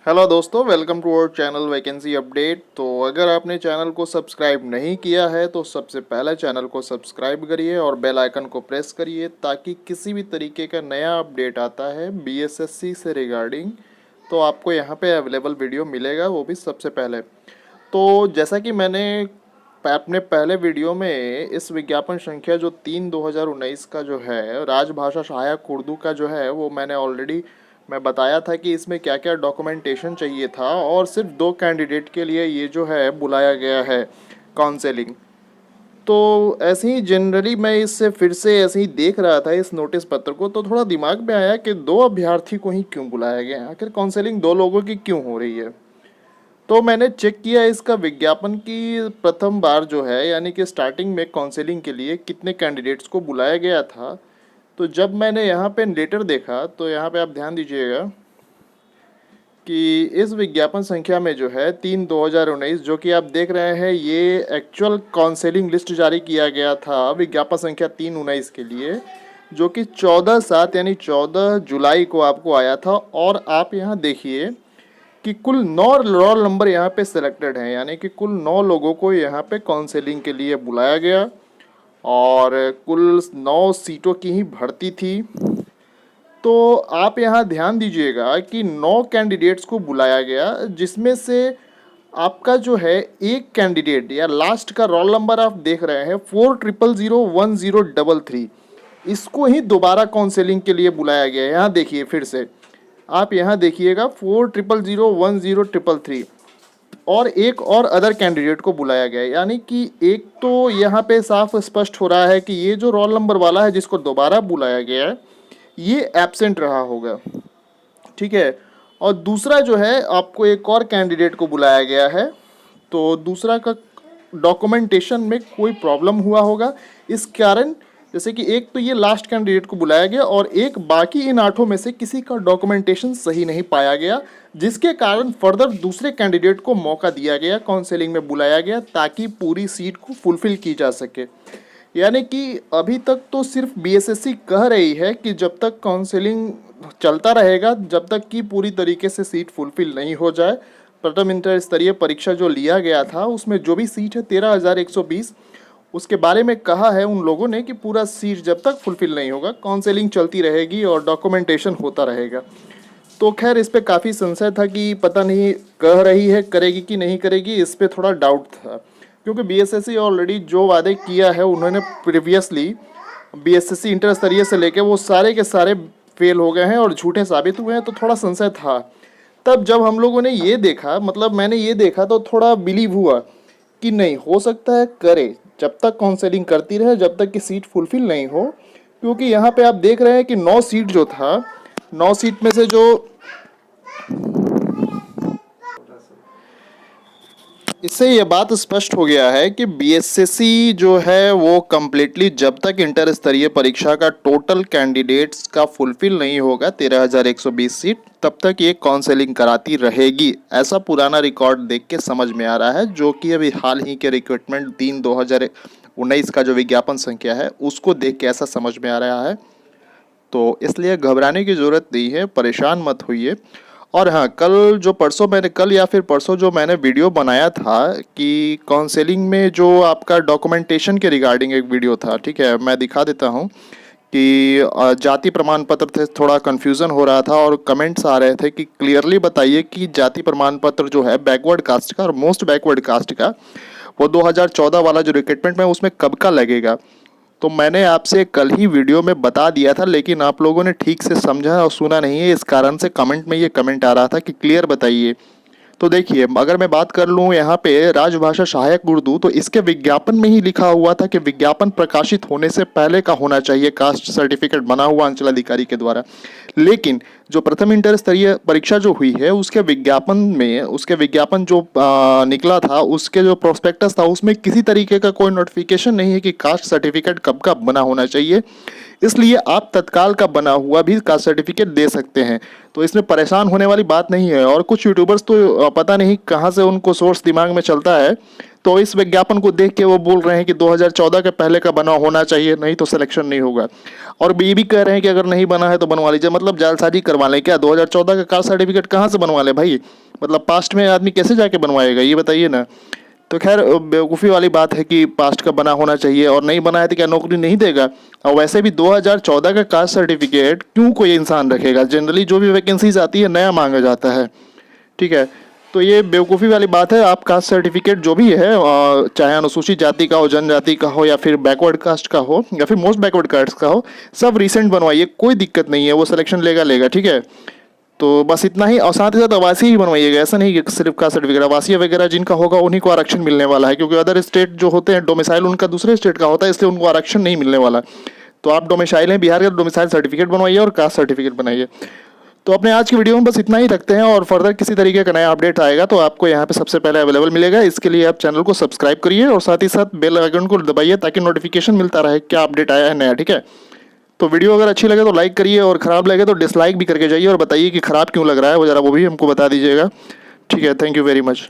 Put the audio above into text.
Hello दोस्तों, welcome to our channel vacancy update. तो अगर आपने चैनल को सब्सक्राइब नहीं किया है तो सबसे पहले चैनल को सब्सक्राइब करिए और बेल आइकन को प्रेस करिए ताकि किसी भी तरीके का नया अपडेट आता है बीएसएससी से रिगार्डिंग तो आपको यहाँ पे अवेलेबल वीडियो मिलेगा, वो भी सबसे पहले। तो जैसा कि मैंने अपने पहले वीडियो में इस विज्ञापन संख्या जो 3/2019 का जो है राजभाषा सहायक उर्दू का जो है वो मैंने ऑलरेडी मैं बताया था कि इसमें क्या क्या डॉक्यूमेंटेशन चाहिए था और सिर्फ 2 कैंडिडेट के लिए ये जो है बुलाया गया है काउंसलिंग। तो ऐसे ही जनरली मैं इससे फिर से ऐसे ही देख रहा था इस नोटिस पत्र को, तो थोड़ा दिमाग में आया कि 2 अभ्यर्थी को ही क्यों बुलाया गया, आखिर काउंसलिंग 2 लोगों की क्यों हो रही है। तो मैंने चेक किया इसका विज्ञापन की प्रथम बार जो है यानी कि स्टार्टिंग में काउंसलिंग के लिए कितने कैंडिडेट्स को बुलाया गया था। तो जब मैंने यहाँ पे लेटर देखा तो यहाँ पे आप ध्यान दीजिएगा कि इस विज्ञापन संख्या में जो है 3/2019 जो कि आप देख रहे हैं ये एक्चुअल काउंसलिंग लिस्ट जारी किया गया था विज्ञापन संख्या 3/19 के लिए, जो कि 14/7 यानी 14 जुलाई को आपको आया था। और आप यहाँ देखिए कि कुल 9 रोल नंबर यहाँ पे सिलेक्टेड हैं, यानी कि कुल 9 लोगों को यहाँ पे काउंसलिंग के लिए बुलाया गया और कुल 9 सीटों की ही भर्ती थी। तो आप यहाँ ध्यान दीजिएगा कि 9 कैंडिडेट्स को बुलाया गया, जिसमें से आपका जो है एक कैंडिडेट या लास्ट का रोल नंबर आप देख रहे हैं 40011033, इसको ही दोबारा काउंसलिंग के लिए बुलाया गया है। यहाँ देखिए फिर से आप यहाँ देखिएगा 40011033 और एक और अदर कैंडिडेट को बुलाया गया है, यानी कि एक तो यहाँ पे साफ स्पष्ट हो रहा है कि ये जो रोल नंबर वाला है जिसको दोबारा बुलाया गया है ये एब्सेंट रहा होगा, ठीक है। और दूसरा जो है आपको एक और कैंडिडेट को बुलाया गया है, तो दूसरा का डॉक्यूमेंटेशन में कोई प्रॉब्लम हुआ होगा इस कारण, जैसे कि एक तो ये लास्ट कैंडिडेट को बुलाया गया और एक बाकी इन 8 में से किसी का डॉक्यूमेंटेशन सही नहीं पाया गया, जिसके कारण फर्दर दूसरे कैंडिडेट को मौका दिया गया, काउंसलिंग में बुलाया गया ताकि पूरी सीट को फुलफिल की जा सके। यानी कि अभी तक तो सिर्फ बीएसएससी कह रही है कि जब तक काउंसलिंग चलता रहेगा, जब तक कि पूरी तरीके से सीट फुलफिल नहीं हो जाए, प्रथम इंटर स्तरीय परीक्षा जो लिया गया था उसमें जो भी सीट है 13,120, उसके बारे में कहा है उन लोगों ने कि पूरा सीट जब तक फुलफिल नहीं होगा काउंसलिंग चलती रहेगी और डॉक्यूमेंटेशन होता रहेगा। तो खैर इस पर काफ़ी संशय था कि पता नहीं कह रही है करेगी कि नहीं करेगी, इस पर थोड़ा डाउट था, क्योंकि बीएसएससी ऑलरेडी जो वादे किया है उन्होंने प्रीवियसली बीएसएससी इंटर स्तरीय से लेके वो सारे के सारे फेल हो गए हैं और झूठे साबित हुए हैं, तो थोड़ा संशय था। तब जब हम लोगों ने ये देखा, मतलब मैंने ये देखा, तो थोड़ा बिलीव हुआ कि नहीं हो सकता है करे, जब तक काउंसलिंग करती रहे जब तक कि सीट फुलफिल नहीं हो। क्योंकि यहाँ पे आप देख रहे हैं कि 9 सीट जो था, 9 सीट में से जो इससे ये बात स्पष्ट हो गया है कि बीएसएससी जो है वो कम्प्लीटली जब तक इंटर स्तरीय परीक्षा का टोटल कैंडिडेट्स का फुलफिल नहीं होगा 13,120 सीट, तब तक ये काउंसलिंग कराती रहेगी। ऐसा पुराना रिकॉर्ड देख के समझ में आ रहा है, जो कि अभी हाल ही के रिक्रूटमेंट 3/2019 का जो विज्ञापन संख्या है उसको देख के ऐसा समझ में आ रहा है। तो इसलिए घबराने की ज़रूरत नहीं है, परेशान मत होइए। और हाँ, कल या फिर परसों जो मैंने वीडियो बनाया था कि काउंसलिंग में जो आपका डॉक्यूमेंटेशन के रिगार्डिंग एक वीडियो था, ठीक है, मैं दिखा देता हूँ कि जाति प्रमाण पत्र थे, थोड़ा कन्फ्यूज़न हो रहा था और कमेंट्स आ रहे थे कि क्लियरली बताइए कि जाति प्रमाण पत्र जो है बैकवर्ड कास्ट का और मोस्ट बैकवर्ड कास्ट का वो 2014 वाला जो रिक्रूटमेंट में उसमें कब का लगेगा। तो मैंने आपसे कल ही वीडियो में बता दिया था, लेकिन आप लोगों ने ठीक से समझा और सुना नहीं है, इस कारण से कमेंट में ये कमेंट आ रहा था कि क्लियर बताइए। तो देखिए, अगर मैं बात कर लूँ यहाँ पे राजभाषा सहायक उर्दू, तो इसके विज्ञापन में ही लिखा हुआ था कि विज्ञापन प्रकाशित होने से पहले का होना चाहिए कास्ट सर्टिफिकेट बना हुआ अंचलाधिकारी के द्वारा। लेकिन जो प्रथम इंटर स्तरीय परीक्षा जो हुई है उसके विज्ञापन जो निकला था, उसके जो प्रोस्पेक्टस था उसमें किसी तरीके का कोई नोटिफिकेशन नहीं है कि कास्ट सर्टिफिकेट कब का बना होना चाहिए। इसलिए आप तत्काल का बना हुआ भी कास्ट सर्टिफिकेट दे सकते हैं। तो इसमें परेशान होने वाली बात नहीं है। और कुछ यूट्यूबर्स तो पता नहीं कहाँ से उनको सोर्स दिमाग में चलता है, तो इस विज्ञापन को देख के वो बोल रहे हैं कि 2014 के पहले का बना होना चाहिए, नहीं तो सिलेक्शन नहीं होगा। और ये भी कह रहे हैं कि अगर नहीं बना है तो बनवा लीजिए। मतलब जालसाजी करवा लें क्या? 2014 का कास्ट सर्टिफिकेट कहाँ से बनवा ले भाई? मतलब पास्ट में आदमी कैसे जाके बनवाएगा, ये बताइए ना। तो खैर बेवकूफ़ी वाली बात है कि पास्ट का बना होना चाहिए, और नहीं बना है तो क्या नौकरी नहीं देगा? और वैसे भी 2014 का कास्ट सर्टिफिकेट क्यों कोई इंसान रखेगा? जनरली जो भी वैकेंसीज आती है नया मांगा जाता है, ठीक है। तो ये बेवकूफ़ी वाली बात है। आप कास्ट सर्टिफिकेट जो भी है, चाहे अनुसूचित जाति का हो, जनजाति का हो, या फिर बैकवर्ड कास्ट का हो, या फिर मोस्ट बैकवर्ड कास्ट का हो, सब रिसेंट बनवाइए, कोई दिक्कत नहीं है। वो सिलेक्शन लेगा, ठीक है। तो बस इतना ही। और साथ ही साथ आवासीय ही बनवाइएगा, ऐसा नहीं कि सिर्फ कास्ट सर्टिफिकेट। आवासीय वगैरह जिनका होगा उन्हीं को आरक्षण मिलने वाला है, क्योंकि अदर स्टेट जो होते हैं डोमिसाइल उनका दूसरे स्टेट का होता है, इसलिए उनको आरक्षण नहीं मिलने वाला। तो आप डोमिसाइल हैं बिहार का, डोमिसाइल सर्टिफिकेट बनवाइए और कास्ट सर्टिफिकेट बनाइए। तो अपने आज की वीडियो में बस इतना ही रखते हैं, और फर्दर किसी तरीके का नया अपडेट आएगा तो आपको यहाँ पे सबसे पहले अवेलेबल मिलेगा। इसके लिए आप चैनल को सब्सक्राइब करिए और साथ ही साथ बेल आइकन को दबाइए, ताकि नोटिफिकेशन मिलता रहे क्या अपडेट आया है नया, ठीक है। तो वीडियो अगर अच्छी लगे तो लाइक करिए, और ख़राब लगे तो डिसलाइक भी करके जाइए, और बताइए कि ख़राब क्यों लग रहा है वो ज़रा वो भी हमको बता दीजिएगा, ठीक है। Thank you very much.